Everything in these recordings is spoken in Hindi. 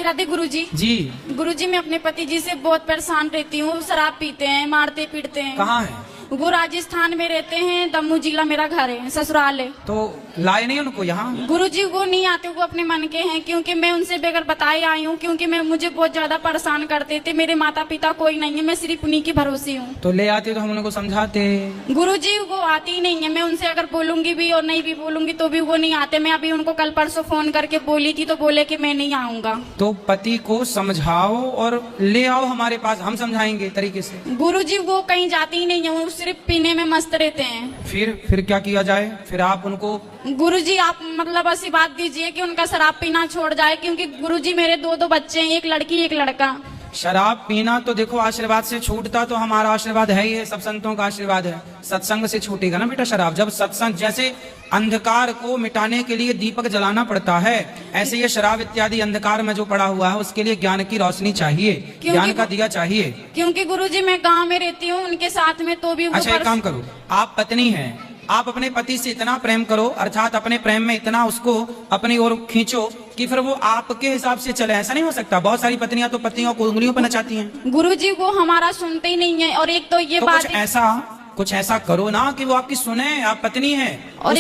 राधे गुरुजी। जी। गुरुजी, मैं अपने पति जी से बहुत परेशान रहती हूँ। शराब पीते हैं, मारते पीटते हैं। कहाँ है? वो राजस्थान में रहते हैं, दमू जिला मेरा घर है, ससुराल है। तो लाए नहीं उनको यहाँ? गुरुजी वो नहीं आते, वो अपने मन के हैं, क्योंकि मैं उनसे बगैर बताए आई हूँ, क्योंकि मुझे बहुत ज्यादा परेशान करते थे। मेरे माता पिता कोई नहीं है, मैं सिर्फ उन्हीं की भरोसे हूँ। तो ले आते तो हम उनको समझाते। गुरुजी वो आती ही नहीं है। मैं उनसे अगर बोलूंगी भी और नहीं भी बोलूंगी तो भी वो नहीं आते। मैं अभी उनको कल परसों फोन करके बोली थी तो बोले कि मैं नहीं आऊंगा। तो पति को समझाओ और ले आओ हमारे पास, हम समझाएंगे तरीके से। गुरुजी वो कहीं जाती ही नहीं है, वो सिर्फ पीने में मस्त रहते हैं। फिर क्या किया जाए? फिर आप उनको गुरुजी आप मतलब ऐसी बात दीजिए कि उनका शराब पीना छोड़ जाए, क्योंकि गुरुजी मेरे दो बच्चे हैं, एक लड़की एक लड़का। शराब पीना तो देखो आशीर्वाद से छूटता तो हमारा आशीर्वाद है ही है, सब संतों का आशीर्वाद है। सत्संग से छूटेगा ना बेटा शराब। जब सत्संग, जैसे अंधकार को मिटाने के लिए दीपक जलाना पड़ता है, ऐसे ये शराब इत्यादि अंधकार में जो पड़ा हुआ है उसके लिए ज्ञान की रोशनी चाहिए, ज्ञान का दिया चाहिए। क्योंकि गुरुजी मैं गांव में रहती हूँ उनके साथ में, तो भी अच्छा एक काम करो, आप पत्नी हैं, आप अपने पति से इतना प्रेम करो, अर्थात अपने प्रेम में इतना उसको अपनी ओर खींचो कि फिर वो आपके हिसाब से चले। ऐसा नहीं हो सकता, बहुत सारी पत्नियां तो पतियों को उंगलियों पर नचाती हैं। गुरुजी वो हमारा सुनते ही नहीं है। और एक तो ये तो बात कुछ ऐसा करो ना कि वो आपकी सुने। आप पत्नी हैं और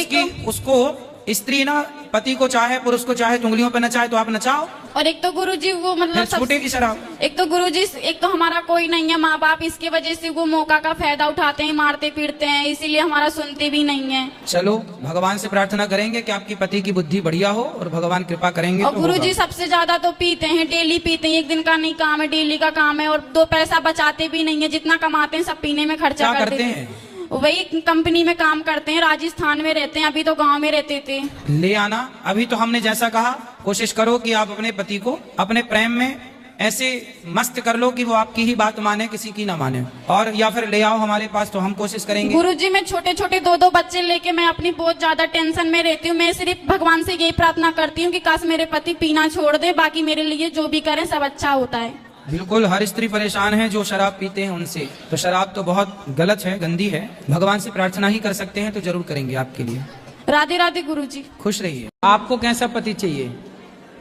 उसको स्त्री ना पति को चाहे पुरुष को चाहे तो उंगलियों पे नचाए, तो आप नचाओ। और एक तो गुरुजी वो मतलब छूटेगी शराब। एक तो गुरुजी, एक तो हमारा कोई नहीं है माँ बाप, इसकी वजह से वो मौका का फायदा उठाते हैं, मारते पीटते हैं, इसीलिए हमारा सुनते भी नहीं है। चलो भगवान से प्रार्थना करेंगे कि आपके पति की बुद्धि बढ़िया हो और भगवान कृपा करेंगे। और गुरुजी सबसे ज्यादा तो पीते हैं, डेली पीते हैं। एक दिन का नहीं काम है, डेली का काम है। और 2 पैसा बचाते भी नहीं है, जितना कमाते हैं सब पीने में खर्चा करते हैं। वही कंपनी में काम करते हैं, राजस्थान में रहते हैं, अभी तो गांव में रहते थे। ले आना। अभी तो हमने जैसा कहा, कोशिश करो कि आप अपने पति को अपने प्रेम में ऐसे मस्त कर लो कि वो आपकी ही बात माने, किसी की ना माने। और या फिर ले आओ हमारे पास, तो हम कोशिश करेंगे। गुरुजी मैं छोटे छोटे 2 बच्चे लेके मैं अपनी बहुत ज्यादा टेंशन में रहती हूँ। मैं सिर्फ भगवान से यही प्रार्थना करती हूँ कि काश मेरे पति पीना छोड़ दे, बाकी मेरे लिए जो भी करें सब अच्छा होता है। बिल्कुल, हर स्त्री परेशान है जो शराब पीते हैं उनसे। तो शराब तो बहुत गलत है, गंदी है। भगवान से प्रार्थना ही कर सकते हैं तो जरूर करेंगे आपके लिए। राधे राधे गुरुजी। खुश रहिए। आपको कैसा पति चाहिए?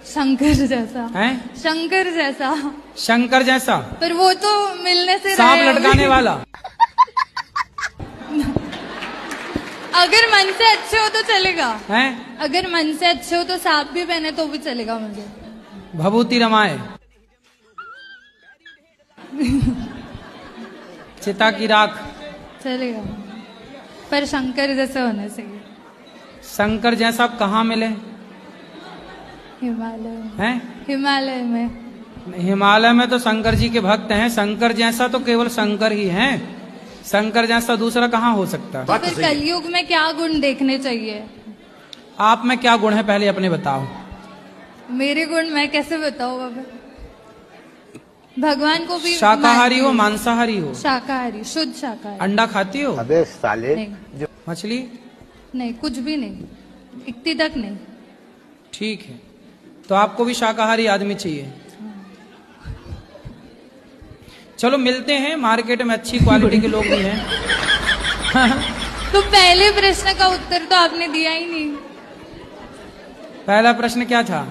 शंकर जैसा है? शंकर जैसा। शंकर जैसा? पर वो तो मिलने से सांप लटकाने वाला? अगर मन से अच्छे हो तो चलेगा। है? अगर मन से अच्छे हो तो सांप भी पहने तो भी चलेगा मुझे। भभूति रमाए, चिता की राख चलेगा, पर शंकर जैसे होने चाहिए। शंकर जैसा कहाँ मिले? हिमालय में। हैं? हिमालय में। हिमालय में तो शंकर जी के भक्त हैं। शंकर जैसा तो केवल शंकर ही हैं। शंकर जैसा दूसरा कहाँ हो सकता है? तो फिर कलयुग में क्या गुण देखने चाहिए? आप में क्या गुण है पहले अपने बताओ। मेरे गुण मैं कैसे बताऊँ बाबा? भगवान को भी शाकाहारी हो मांसाहारी हो? शाकाहारी, शुद्ध शाकाहारी। अंडा खाती हो? अबे साले। नहीं। मछली? नहीं, कुछ भी नहीं, इतनी तक नहीं। ठीक है, तो आपको भी शाकाहारी आदमी चाहिए। चलो मिलते हैं, मार्केट में अच्छी क्वालिटी के लोग भी हैं। तो पहले प्रश्न का उत्तर तो आपने दिया ही नहीं। पहला प्रश्न क्या था?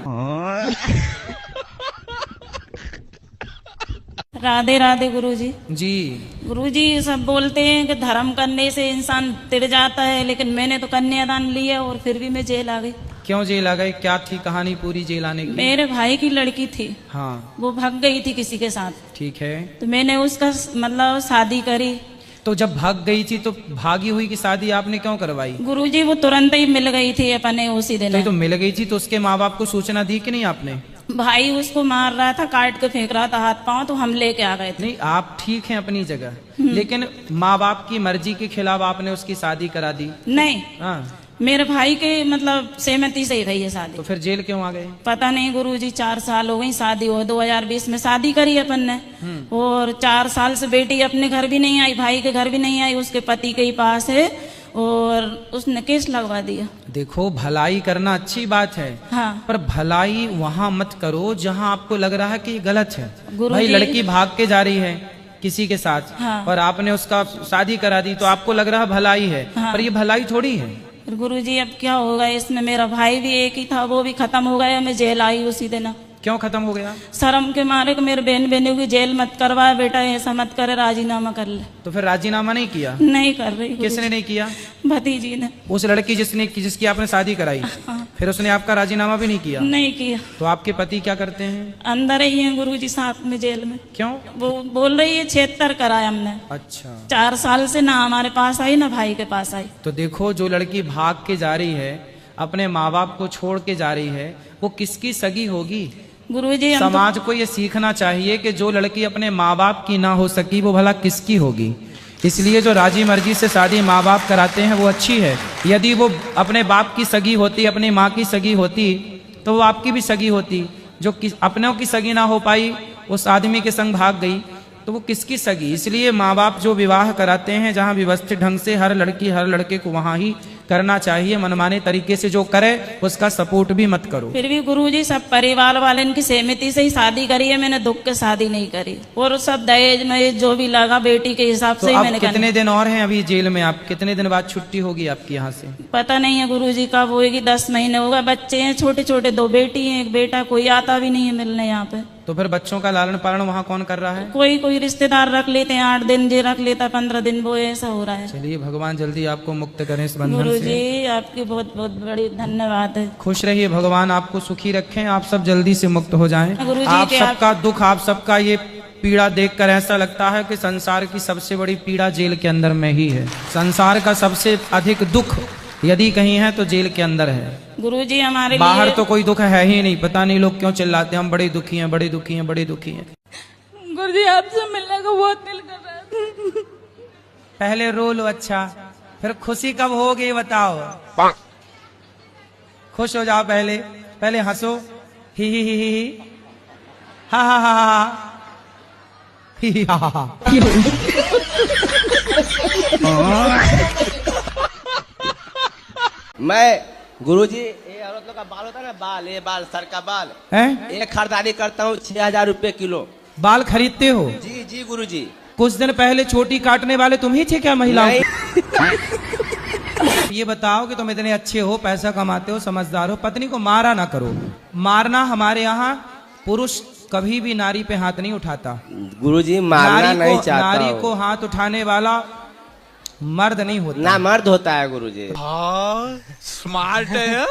राधे राधे गुरुजी। जी। गुरुजी सब बोलते हैं कि धर्म करने से इंसान तिड़ जाता है, लेकिन मैंने तो कन्यादान लिया और फिर भी मैं जेल आ गई। क्यों जेल आ गई? क्या थी कहानी पूरी जेल आने की? मेरे भाई की लड़की थी। हाँ। वो भाग गई थी किसी के साथ। ठीक है। तो मैंने उसका मतलब शादी करी। तो जब भाग गई थी तो भागी हुई की शादी आपने क्यों करवाई? गुरुजी वो तुरंत ही मिल गई थी अपने उसी दिन। तो मिल गई थी तो उसके माँ बाप को सूचना दी कि नहीं आपने? भाई उसको मार रहा था, काट के फेंक रहा था हाथ पांव, तो हम लेके आ गए थे। नहीं, आप ठीक हैं अपनी जगह, लेकिन माँ बाप की मर्जी के खिलाफ आपने उसकी शादी करा दी? नहीं। हाँ। मेरे भाई के मतलब सहमति से ही गई है शादी। तो फिर जेल क्यों आ गए? पता नहीं गुरुजी, 4 साल हो गई शादी हो। 2020 में शादी करी अपन ने, और 4 साल से बेटी अपने घर भी नहीं आई, भाई के घर भी नहीं आई, उसके पति के ही पास है, और उसने केस लगवा दिया। देखो, भलाई करना अच्छी बात है। हाँ। पर भलाई वहाँ मत करो जहाँ आपको लग रहा है कि गलत है। गुरुजी, भाई लड़की भाग के जा रही है किसी के साथ, हाँ। और आपने उसका शादी करा दी, तो आपको लग रहा भलाई है। हाँ। पर ये भलाई थोड़ी है। गुरुजी अब क्या होगा इसमें? मेरा भाई भी एक ही था, वो भी खत्म हो गया, मैं जेल आई उसी दिन। क्यों खत्म हो गया? शर्म के मारे को मेरे बहन बहनों की जेल मत करवा बेटा, ऐसा मत करे, राजीनामा कर ले। तो फिर राजीनामा नहीं किया? नहीं कर रही। किसने नहीं किया? भतीजी ने। उस लड़की जिसकी आपने शादी कराई, फिर उसने आपका राजीनामा भी नहीं किया? नहीं किया। तो आपके पति क्या करते हैं? अंदर ही हैं गुरुजी, साथ में जेल में। क्यों? वो बोल रही है 76 कराया हमने। अच्छा। 4 साल से ना हमारे पास आई ना भाई के पास आई। तो देखो, जो लड़की भाग के जा रही है, अपने माँ बाप को छोड़ के जा रही है, वो किसकी सगी होगी? गुरुजी समाज को ये सीखना चाहिए कि जो लड़की अपने माँ बाप की ना हो सकी, वो भला किसकी होगी। इसलिए जो राजी मर्जी से शादी माँ बाप कराते हैं वो अच्छी है। यदि वो अपने बाप की सगी होती, अपनी माँ की सगी होती, तो वो आपकी भी सगी होती। जो अपनों की सगी ना हो पाई, उस आदमी के संग भाग गई, तो वो किसकी सगी। इसलिए माँ बाप जो विवाह कराते हैं, जहाँ व्यवस्थित ढंग से हर लड़की हर लड़के को वहाँ ही करना चाहिए। मनमाने तरीके से जो करे उसका सपोर्ट भी मत करो। फिर भी गुरुजी सब परिवार वाले इनकी सहमति से ही शादी करी है, मैंने दुख के शादी नहीं करी। और सब दहेज में जो भी लगा बेटी के हिसाब से तो ही अब मैंने कितने दिन और हैं अभी जेल में? आप कितने दिन बाद छुट्टी होगी आपकी यहाँ से? पता नहीं है गुरुजी कब होगी, 10 महीने होगा। बच्चे हैं छोटे छोटे, 2 बेटी हैं 1 बेटा, कोई आता भी नहीं है मिलने यहाँ पे। तो फिर बच्चों का लालन पालन वहाँ कौन कर रहा है? कोई रिश्तेदार रख लेते हैं, 8 दिन जे रख लेता, 15 दिन वो, ऐसा हो रहा है। चलिए, भगवान जल्दी आपको मुक्त करें इस बंधन से। गुरुजी आपकी बहुत बहुत बड़ी धन्यवाद है। खुश रहिए, भगवान आपको सुखी रखें, आप सब जल्दी से मुक्त हो जाएं। गुरुजी आप के सबका दुख, आप सबका ये पीड़ा देखकर ऐसा लगता है कि संसार की सबसे बड़ी पीड़ा जेल के अंदर में ही है। संसार का सबसे अधिक दुख यदि कहीं है तो जेल के अंदर है। गुरुजी हमारे बाहर लिए तो कोई दुख है ही नहीं। पता नहीं लोग क्यों चिल्लाते हैं, हम बड़े दुखी हैं, बड़े दुखी हैं, बड़े दुखी हैं। गुरुजी आपसे मिलने का बहुत दिल कर रहा है। पहले रो लो, अच्छा, फिर खुशी कब होगी बताओ? खुश हो जाओ, पहले हंसो, ही हा हा हा हा, ही हा हा। मैं गुरुजी, ये औरत लोग का बाल होता है ना, बाल, ये बाल, सर का बाल हैं? ये खरीदारी करता हूँ 6000 रुपए किलो। बाल खरीदते हो? जी जी गुरुजी। कुछ दिन पहले चोटी काटने वाले तुम ही थे क्या महिलाओं? ये बताओ कि तुम इतने अच्छे हो, पैसा कमाते हो, समझदार हो, पत्नी को मारा ना करो। मारना हमारे यहाँ, पुरुष कभी भी नारी पे हाथ नहीं उठाता। गुरुजी मारना नहीं चाहता नारी हूँ। को हाथ उठाने वाला मर्द नहीं होता। ना मर्द होता है गुरुजी। स्मार्ट है।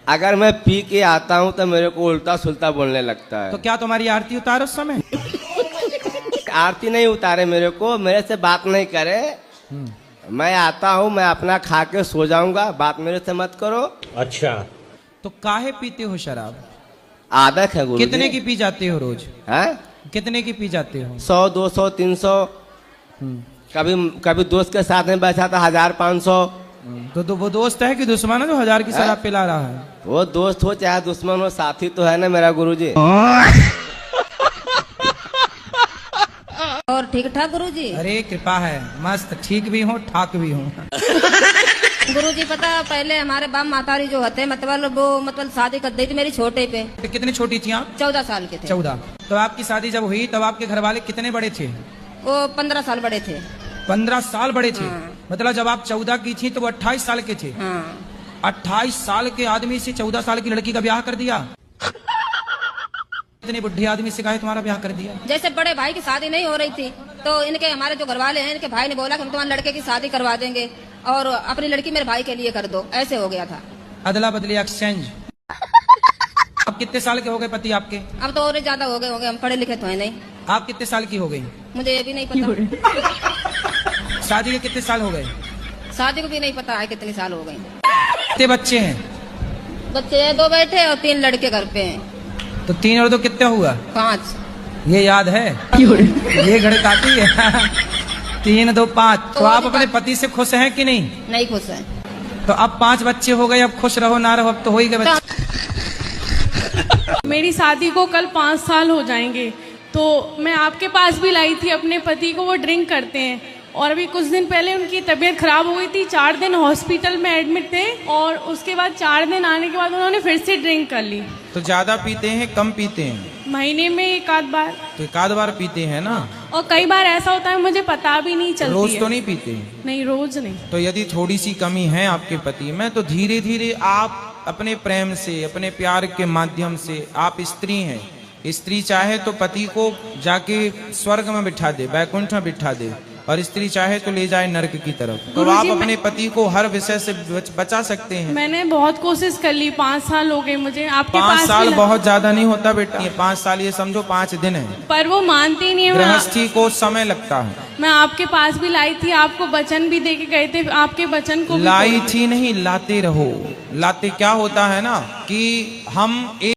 अगर मैं पी के आता हूँ तो मेरे को उल्टा सुल्टा बोलने लगता है। तो क्या तुम्हारी आरती उतारो उस समय? आरती नहीं उतारे मेरे को, मेरे से बात नहीं करे। मैं आता हूँ, मैं अपना खा के सो जाऊंगा, बात मेरे से मत करो। अच्छा, तो काहे पीते हो शराब? आदत है गुरुजी। कितने की पी जाते हो रोज? है? कितने की पी जाते हो? 100, 200, 300। कभी दोस्त के साथ में बैठा था 1000, 500। तो वो दोस्त है कि दुश्मन है जो 1000 की शराब पिला रहा है? वो दोस्त हो चाहे दुश्मन हो, साथी तो है ना मेरा गुरुजी। और ठीक ठाक गुरुजी? अरे कृपा है, मस्त, ठीक भी हूँ, ठाक भी हूँ। गुरुजी पता, पहले हमारे बाप मातारी जो होते मतलब शादी कर दी थी मेरी छोटे पे। तो कितनी छोटी थी आप? 14 साल के थे। 14। तो आपकी शादी जब हुई तब आपके घर वाले कितने बड़े थे? वो 15 साल बड़े थे। 15 साल बड़े थे? हाँ। मतलब जब आप 14 की थी तो वो 28 साल के थे? हाँ। 28 साल के आदमी से 14 साल की लड़की का ब्याह कर दिया? इतने बुढ़े आदमी से कहा तुम्हारा ब्याह कर दिया? जैसे बड़े भाई की शादी नहीं हो रही थी तो इनके, हमारे जो घर वाले हैं, इनके भाई ने बोला कि हम तुम्हारे लड़के की शादी करवा देंगे और अपनी लड़की मेरे भाई के लिए कर दो। ऐसे हो गया था, अदला बदली, एक्सचेंज। अब कितने साल के हो गए पति आपके? अब तो और ज्यादा हो गए होंगे, हम पढ़े लिखे तो है नहीं। आप कितने साल की हो गई? मुझे ये भी नहीं पता। शादी के कितने साल हो गए? शादी को भी नहीं पता है कितने साल हो गए। कितने बच्चे हैं? बच्चे 2 बेटे और 3 लड़के घर पे हैं। तो 3 और 2 कितने हुआ? 5। ये याद है? ये गणिताती है। 3, 2, 5। तो आप अपने पति से खुश हैं कि नहीं? नहीं खुश है। तो अब 5 बच्चे हो गए, अब खुश रहो ना रहो, अब तो हो ही गए बच्चे। मेरी शादी को कल 5 साल हो जाएंगे, तो मैं आपके पास भी लाई थी अपने पति को। वो ड्रिंक करते हैं और अभी कुछ दिन पहले उनकी तबीयत खराब हो गई थी, 4 दिन हॉस्पिटल में एडमिट थे और उसके बाद 4 दिन आने के बाद उन्होंने फिर से ड्रिंक कर ली। तो ज्यादा पीते हैं कम पीते हैं? महीने में 1 बार। तो 1 बार पीते हैं ना? और कई बार ऐसा होता है मुझे पता भी नहीं चलती रोज है। तो नहीं पीते? नहीं, रोज नहीं। तो यदि थोड़ी सी कमी है आपके पति में तो धीरे धीरे आप अपने प्रेम से, अपने प्यार के माध्यम से, आप स्त्री हैं, स्त्री चाहे तो पति को जाके स्वर्ग में बिठा दे, वैकुंठ में बिठा दे, और स्त्री चाहे तो ले जाए नरक की तरफ। तो आप गुरुजी, अपने पति को हर विषय से बचा सकते हैं। मैंने बहुत कोशिश कर ली, 5 साल हो गए मुझे आपके 5 पास साल भी बहुत ज्यादा नहीं होता बेटा, ये 5 साल ये समझो 5 दिन है। पर वो मानती नहीं है। गृहस्थी को समय लगता है। मैं आपके पास भी लाई थी, आपको वचन भी दे के गए थे, आपके वचन को भी लाई थी नहीं, लाते रहो। लाते क्या होता है ना कि हम